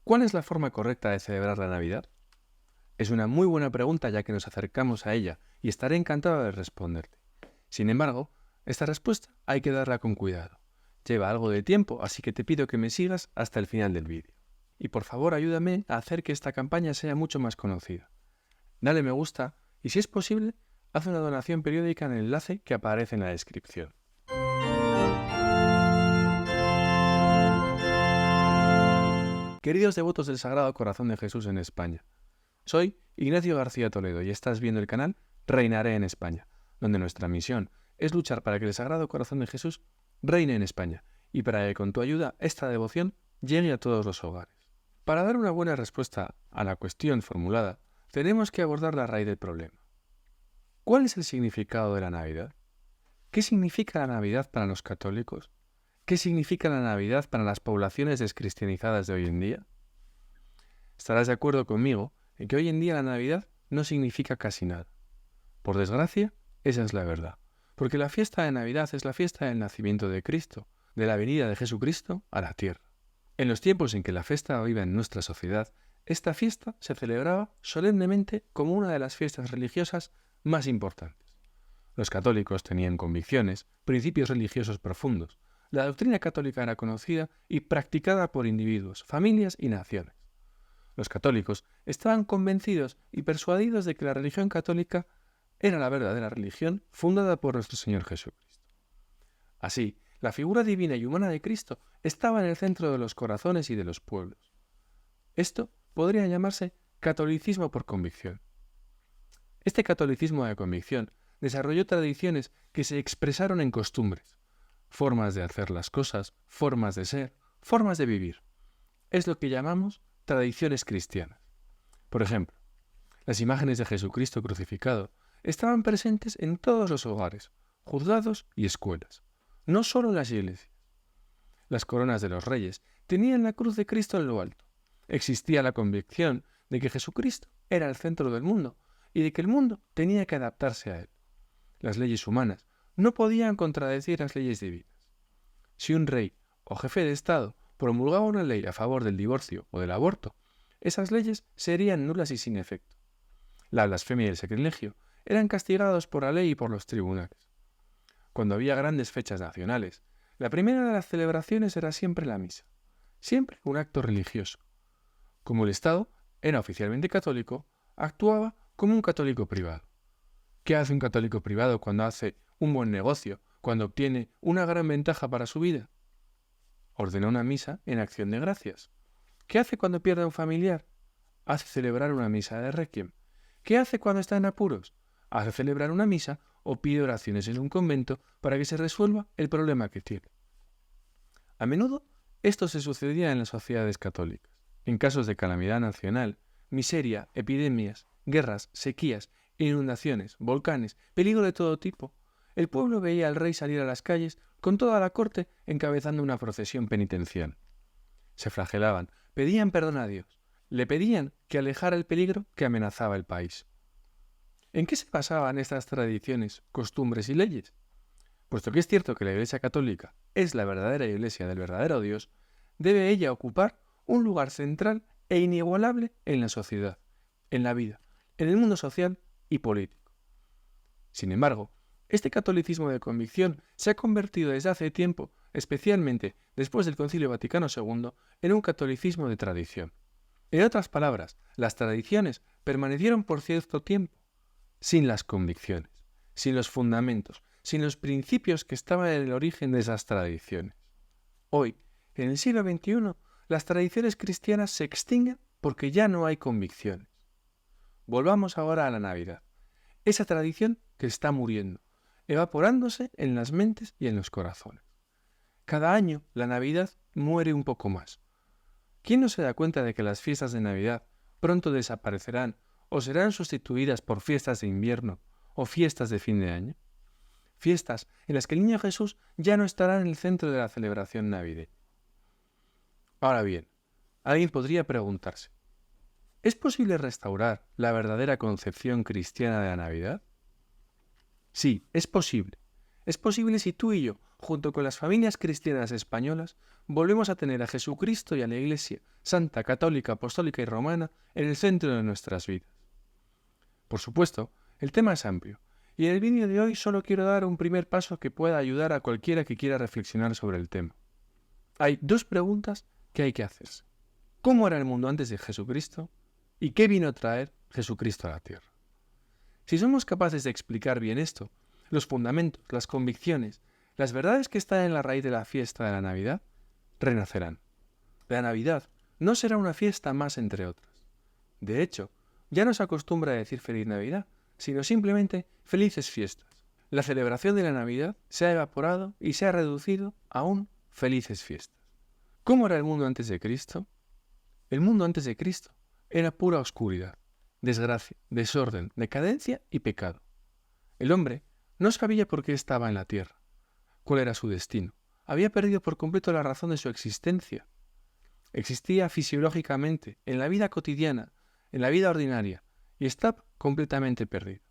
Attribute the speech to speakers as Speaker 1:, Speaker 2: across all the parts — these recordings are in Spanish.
Speaker 1: ¿Cuál es la forma correcta de celebrar la Navidad? Es una muy buena pregunta ya que nos acercamos a ella y estaré encantado de responderte. Sin embargo, esta respuesta hay que darla con cuidado. Lleva algo de tiempo, así que te pido que me sigas hasta el final del vídeo. Y por favor ayúdame a hacer que esta campaña sea mucho más conocida. Dale me gusta y si es posible, haz una donación periódica en el enlace que aparece en la descripción. Queridos devotos del Sagrado Corazón de Jesús en España, soy Ignacio García Toledo y estás viendo el canal Reinaré en España, donde nuestra misión es luchar para que el Sagrado Corazón de Jesús reine en España y para que con tu ayuda esta devoción llegue a todos los hogares. Para dar una buena respuesta a la cuestión formulada, tenemos que abordar la raíz del problema. ¿Cuál es el significado de la Navidad? ¿Qué significa la Navidad para los católicos? ¿Qué significa la Navidad para las poblaciones descristianizadas de hoy en día? Estarás de acuerdo conmigo en que hoy en día la Navidad no significa casi nada. Por desgracia, esa es la verdad, porque la fiesta de Navidad es la fiesta del nacimiento de Cristo, de la venida de Jesucristo a la tierra. En los tiempos en que la fiesta viva en nuestra sociedad, esta fiesta se celebraba solemnemente como una de las fiestas religiosas más importantes. Los católicos tenían convicciones, principios religiosos profundos. La doctrina católica era conocida y practicada por individuos, familias y naciones. Los católicos estaban convencidos y persuadidos de que la religión católica era la verdadera religión fundada por nuestro Señor Jesucristo. Así, la figura divina y humana de Cristo estaba en el centro de los corazones y de los pueblos. Esto podría llamarse catolicismo por convicción. Este catolicismo de convicción desarrolló tradiciones que se expresaron en costumbres, formas de hacer las cosas, formas de ser, formas de vivir. Es lo que llamamos tradiciones cristianas. Por ejemplo, las imágenes de Jesucristo crucificado estaban presentes en todos los hogares, juzgados y escuelas, no solo en las iglesias. Las coronas de los reyes tenían la cruz de Cristo en lo alto. Existía la convicción de que Jesucristo era el centro del mundo y de que el mundo tenía que adaptarse a él. Las leyes humanas no podían contradecir las leyes divinas. Si un rey o jefe de Estado promulgaba una ley a favor del divorcio o del aborto, esas leyes serían nulas y sin efecto. La blasfemia y el sacrilegio eran castigados por la ley y por los tribunales. Cuando había grandes fechas nacionales, la primera de las celebraciones era siempre la misa, siempre un acto religioso. Como el Estado era oficialmente católico, actuaba como un católico privado. ¿Qué hace un católico privado cuando hace un buen negocio, cuando obtiene una gran ventaja para su vida? Ordena una misa en acción de gracias. ¿Qué hace cuando pierde a un familiar? Hace celebrar una misa de requiem. ¿Qué hace cuando está en apuros? Hace celebrar una misa o pide oraciones en un convento para que se resuelva el problema que tiene. A menudo esto se sucedía en las sociedades católicas. En casos de calamidad nacional, miseria, epidemias, guerras, sequías, inundaciones, volcanes, peligro de todo tipo, el pueblo veía al rey salir a las calles con toda la corte encabezando una procesión penitencial. Se flagelaban, pedían perdón a Dios, le pedían que alejara el peligro que amenazaba el país. ¿En qué se basaban estas tradiciones, costumbres y leyes? Puesto que es cierto que la Iglesia Católica es la verdadera Iglesia del verdadero Dios, debe ella ocupar un lugar central e inigualable en la sociedad, en la vida, en el mundo social y político. Sin embargo, este catolicismo de convicción se ha convertido desde hace tiempo, especialmente después del Concilio Vaticano II, en un catolicismo de tradición. En otras palabras, las tradiciones permanecieron por cierto tiempo, sin las convicciones, sin los fundamentos, sin los principios que estaban en el origen de esas tradiciones. Hoy, en el siglo XXI, las tradiciones cristianas se extinguen porque ya no hay convicciones. Volvamos ahora a la Navidad, esa tradición que está muriendo, evaporándose en las mentes y en los corazones. Cada año la Navidad muere un poco más. ¿Quién no se da cuenta de que las fiestas de Navidad pronto desaparecerán o serán sustituidas por fiestas de invierno o fiestas de fin de año? Fiestas en las que el niño Jesús ya no estará en el centro de la celebración navideña. Ahora bien, alguien podría preguntarse, ¿es posible restaurar la verdadera concepción cristiana de la Navidad? Sí, es posible. Es posible si tú y yo, junto con las familias cristianas españolas, volvemos a tener a Jesucristo y a la Iglesia Santa, Católica, Apostólica y Romana en el centro de nuestras vidas. Por supuesto, el tema es amplio, y en el vídeo de hoy solo quiero dar un primer paso que pueda ayudar a cualquiera que quiera reflexionar sobre el tema. Hay dos preguntas que hay que hacerse. ¿Cómo era el mundo antes de Jesucristo? ¿Y qué vino a traer Jesucristo a la tierra? Si somos capaces de explicar bien esto, los fundamentos, las convicciones, las verdades que están en la raíz de la fiesta de la Navidad, renacerán. La Navidad no será una fiesta más entre otras. De hecho, ya no se acostumbra a decir Feliz Navidad, sino simplemente Felices Fiestas. La celebración de la Navidad se ha evaporado y se ha reducido a un Felices Fiestas. ¿Cómo era el mundo antes de Cristo? El mundo antes de Cristo era pura oscuridad, desgracia, desorden, decadencia y pecado. El hombre no sabía por qué estaba en la tierra, cuál era su destino. Había perdido por completo la razón de su existencia. Existía fisiológicamente, en la vida cotidiana, en la vida ordinaria, y estaba completamente perdido.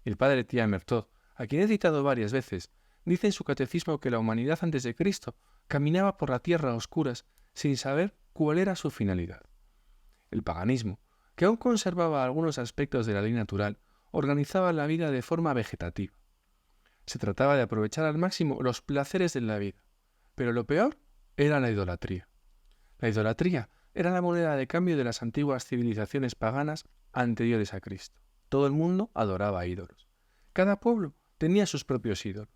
Speaker 1: El padre Thiamertot, a quien he citado varias veces, dice en su catecismo que la humanidad antes de Cristo caminaba por la tierra a oscuras sin saber cuál era su finalidad. El paganismo, que aún conservaba algunos aspectos de la ley natural, organizaba la vida de forma vegetativa. Se trataba de aprovechar al máximo los placeres de la vida, pero lo peor era la idolatría. La idolatría era la moneda de cambio de las antiguas civilizaciones paganas anteriores a Cristo. Todo el mundo adoraba a ídolos. Cada pueblo tenía sus propios ídolos.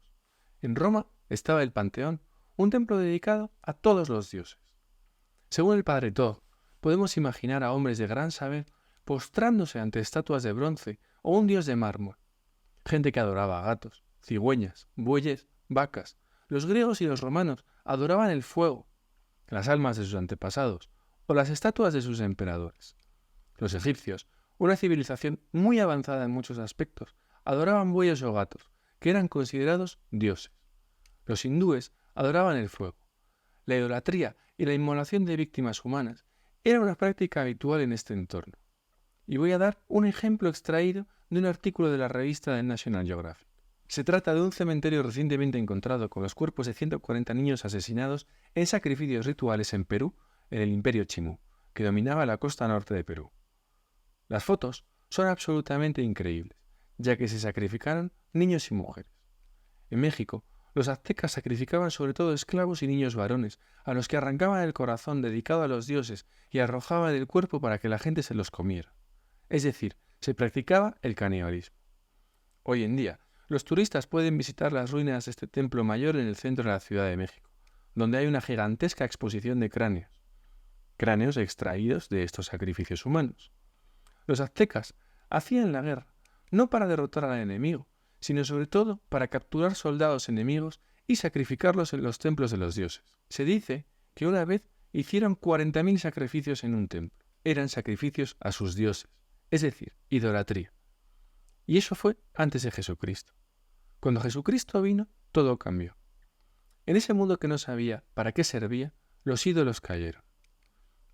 Speaker 1: En Roma estaba el Panteón, un templo dedicado a todos los dioses. Según el padre Todd, podemos imaginar a hombres de gran saber postrándose ante estatuas de bronce o un dios de mármol. Gente que adoraba a gatos, cigüeñas, bueyes, vacas. Los griegos y los romanos adoraban el fuego, las almas de sus antepasados o las estatuas de sus emperadores. Los egipcios, una civilización muy avanzada en muchos aspectos, adoraban bueyes o gatos, que eran considerados dioses. Los hindúes adoraban el fuego. La idolatría y la inmolación de víctimas humanas era una práctica habitual en este entorno. Y voy a dar un ejemplo extraído de un artículo de la revista de National Geographic. Se trata de un cementerio recientemente encontrado con los cuerpos de 140 niños asesinados en sacrificios rituales en Perú, en el Imperio Chimú, que dominaba la costa norte de Perú. Las fotos son absolutamente increíbles, ya que se sacrificaron niños y mujeres. En México, los aztecas sacrificaban sobre todo esclavos y niños varones, a los que arrancaban el corazón dedicado a los dioses y arrojaban el cuerpo para que la gente se los comiera. Es decir, se practicaba el canibalismo. Hoy en día, los turistas pueden visitar las ruinas de este templo mayor en el centro de la Ciudad de México, donde hay una gigantesca exposición de cráneos extraídos de estos sacrificios humanos. Los aztecas hacían la guerra, no para derrotar al enemigo, sino sobre todo para capturar soldados enemigos y sacrificarlos en los templos de los dioses. Se dice que una vez hicieron 40.000 sacrificios en un templo. Eran sacrificios a sus dioses, es decir, idolatría. Y eso fue antes de Jesucristo. Cuando Jesucristo vino, todo cambió. En ese mundo que no sabía para qué servía, los ídolos cayeron.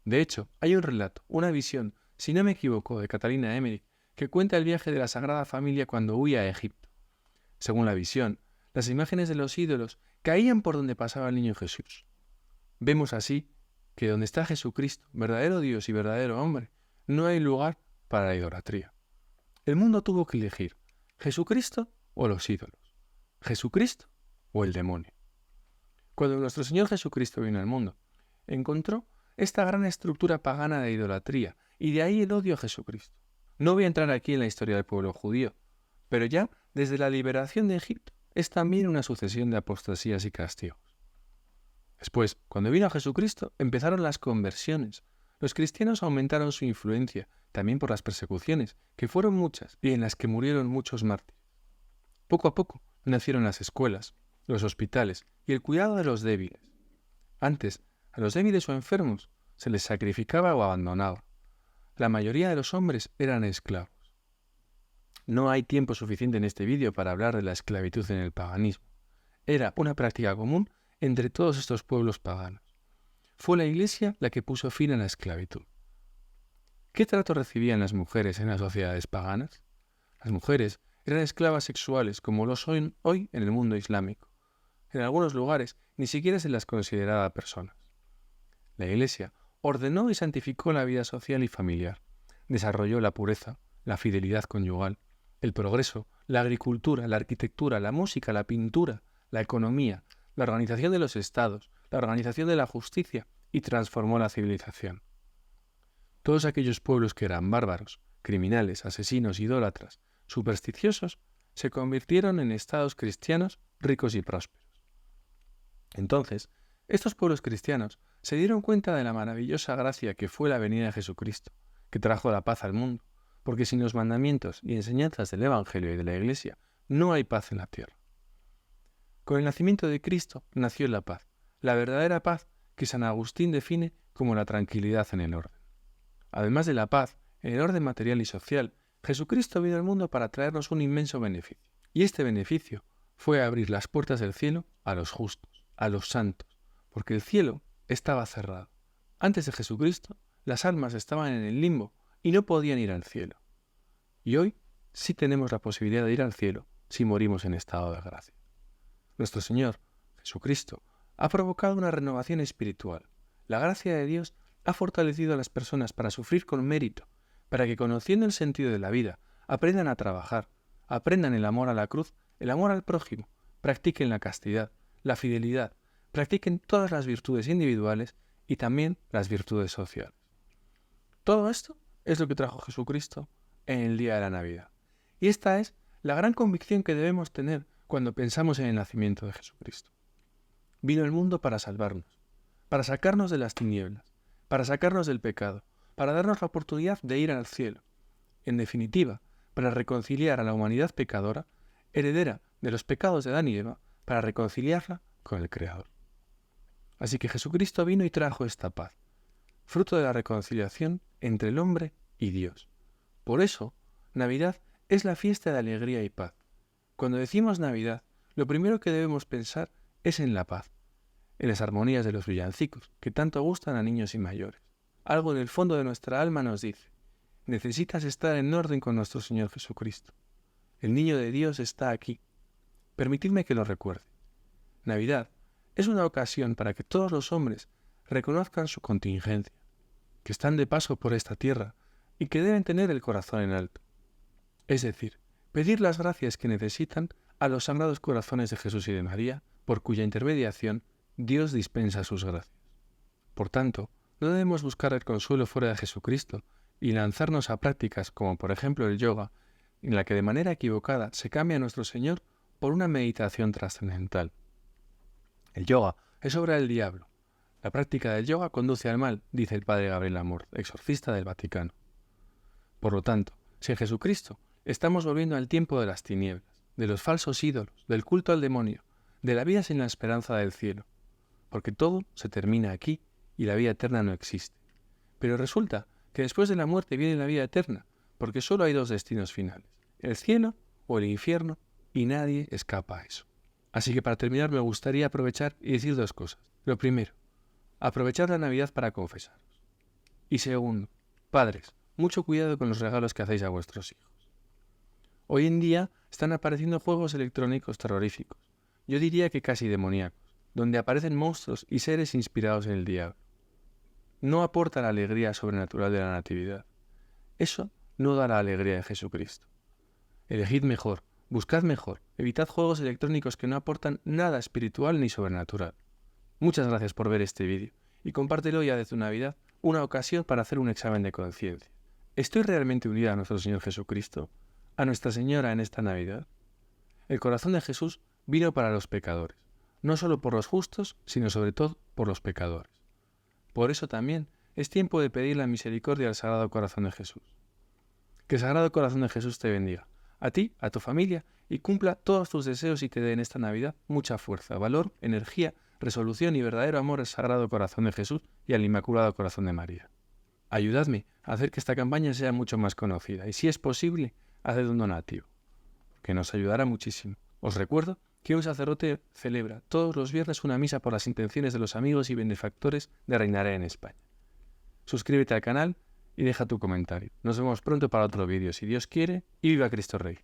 Speaker 1: De hecho, hay un relato, una visión, si no me equivoco, de Catalina Emmerich, que cuenta el viaje de la Sagrada Familia cuando huía a Egipto. Según la visión, las imágenes de los ídolos caían por donde pasaba el niño Jesús. Vemos así que donde está Jesucristo, verdadero Dios y verdadero hombre, no hay lugar para la idolatría. El mundo tuvo que elegir Jesucristo o los ídolos, Jesucristo o el demonio. Cuando nuestro Señor Jesucristo vino al mundo, encontró esta gran estructura pagana de idolatría y de ahí el odio a Jesucristo. No voy a entrar aquí en la historia del pueblo judío, pero ya desde la liberación de Egipto es también una sucesión de apostasías y castigos. Después, cuando vino Jesucristo, empezaron las conversiones. Los cristianos aumentaron su influencia, también por las persecuciones, que fueron muchas y en las que murieron muchos mártires. Poco a poco nacieron las escuelas, los hospitales y el cuidado de los débiles. Antes, a los débiles o enfermos se les sacrificaba o abandonaba. La mayoría de los hombres eran esclavos. No hay tiempo suficiente en este vídeo para hablar de la esclavitud en el paganismo. Era una práctica común entre todos estos pueblos paganos. Fue la Iglesia la que puso fin a la esclavitud. ¿Qué trato recibían las mujeres en las sociedades paganas? Las mujeres eran esclavas sexuales como lo son hoy en el mundo islámico. En algunos lugares ni siquiera se las consideraba personas. La Iglesia ordenó y santificó la vida social y familiar, desarrolló la pureza, la fidelidad conyugal, el progreso, la agricultura, la arquitectura, la música, la pintura, la economía, la organización de los estados, la organización de la justicia y transformó la civilización. Todos aquellos pueblos que eran bárbaros, criminales, asesinos, idólatras, supersticiosos, se convirtieron en estados cristianos ricos y prósperos. Entonces, estos pueblos cristianos se dieron cuenta de la maravillosa gracia que fue la venida de Jesucristo, que trajo la paz al mundo, porque sin los mandamientos y enseñanzas del Evangelio y de la Iglesia no hay paz en la tierra. Con el nacimiento de Cristo nació la paz, la verdadera paz que San Agustín define como la tranquilidad en el orden. Además de la paz, en el orden material y social, Jesucristo vino al mundo para traernos un inmenso beneficio. Y este beneficio fue abrir las puertas del cielo a los justos, a los santos, porque el cielo estaba cerrado. Antes de Jesucristo, las almas estaban en el limbo y no podían ir al cielo. Y hoy sí tenemos la posibilidad de ir al cielo si morimos en estado de gracia. Nuestro Señor, Jesucristo, ha provocado una renovación espiritual. La gracia de Dios ha fortalecido a las personas para sufrir con mérito, para que conociendo el sentido de la vida, aprendan a trabajar, aprendan el amor a la cruz, el amor al prójimo, practiquen la castidad, la fidelidad, practiquen todas las virtudes individuales y también las virtudes sociales. Todo esto es lo que trajo Jesucristo en el día de la Navidad. Y esta es la gran convicción que debemos tener cuando pensamos en el nacimiento de Jesucristo. Vino al mundo para salvarnos, para sacarnos de las tinieblas, para sacarnos del pecado, para darnos la oportunidad de ir al cielo. En definitiva, para reconciliar a la humanidad pecadora, heredera de los pecados de Adán y Eva, para reconciliarla con el Creador. Así que Jesucristo vino y trajo esta paz, fruto de la reconciliación entre el hombre y Dios. Por eso, Navidad es la fiesta de alegría y paz. Cuando decimos Navidad, lo primero que debemos pensar es en la paz, en las armonías de los villancicos, que tanto gustan a niños y mayores. Algo en el fondo de nuestra alma nos dice: necesitas estar en orden con nuestro Señor Jesucristo. El niño de Dios está aquí. Permitidme que lo recuerde. Navidad es una ocasión para que todos los hombres reconozcan su contingencia, que están de paso por esta tierra y que deben tener el corazón en alto. Es decir, pedir las gracias que necesitan a los sagrados corazones de Jesús y de María, por cuya intermediación Dios dispensa sus gracias. Por tanto, no debemos buscar el consuelo fuera de Jesucristo y lanzarnos a prácticas como por ejemplo el yoga, en la que de manera equivocada se cambia a nuestro Señor por una meditación trascendental. El yoga es obra del diablo. La práctica del yoga conduce al mal, dice el padre Gabriel Amor, exorcista del Vaticano. Por lo tanto, sin Jesucristo, estamos volviendo al tiempo de las tinieblas, de los falsos ídolos, del culto al demonio, de la vida sin la esperanza del cielo, porque todo se termina aquí y la vida eterna no existe. Pero resulta que después de la muerte viene la vida eterna, porque solo hay dos destinos finales, el cielo o el infierno, y nadie escapa a eso. Así que para terminar me gustaría aprovechar y decir dos cosas. Lo primero, aprovechad la Navidad para confesaros. Y segundo, padres, mucho cuidado con los regalos que hacéis a vuestros hijos. Hoy en día están apareciendo juegos electrónicos terroríficos, yo diría que casi demoníacos, donde aparecen monstruos y seres inspirados en el diablo. No aporta la alegría sobrenatural de la Natividad. Eso no da la alegría de Jesucristo. Elegid mejor, buscad mejor, evitad juegos electrónicos que no aportan nada espiritual ni sobrenatural. Muchas gracias por ver este vídeo y compártelo ya de tu Navidad, una ocasión para hacer un examen de conciencia. ¿Estoy realmente unida a nuestro Señor Jesucristo, a Nuestra Señora en esta Navidad? El corazón de Jesús vino para los pecadores, no solo por los justos, sino sobre todo por los pecadores. Por eso también es tiempo de pedir la misericordia al Sagrado Corazón de Jesús. Que el Sagrado Corazón de Jesús te bendiga, a ti, a tu familia, y cumpla todos tus deseos y te dé en esta Navidad mucha fuerza, valor, energía, resolución y verdadero amor al Sagrado Corazón de Jesús y al Inmaculado Corazón de María. Ayudadme a hacer que esta campaña sea mucho más conocida y, si es posible, haced un donativo, que nos ayudará muchísimo. Os recuerdo que un sacerdote celebra todos los viernes una misa por las intenciones de los amigos y benefactores de Reinaré en España. Suscríbete al canal y deja tu comentario. Nos vemos pronto para otro vídeo, si Dios quiere, y viva Cristo Rey.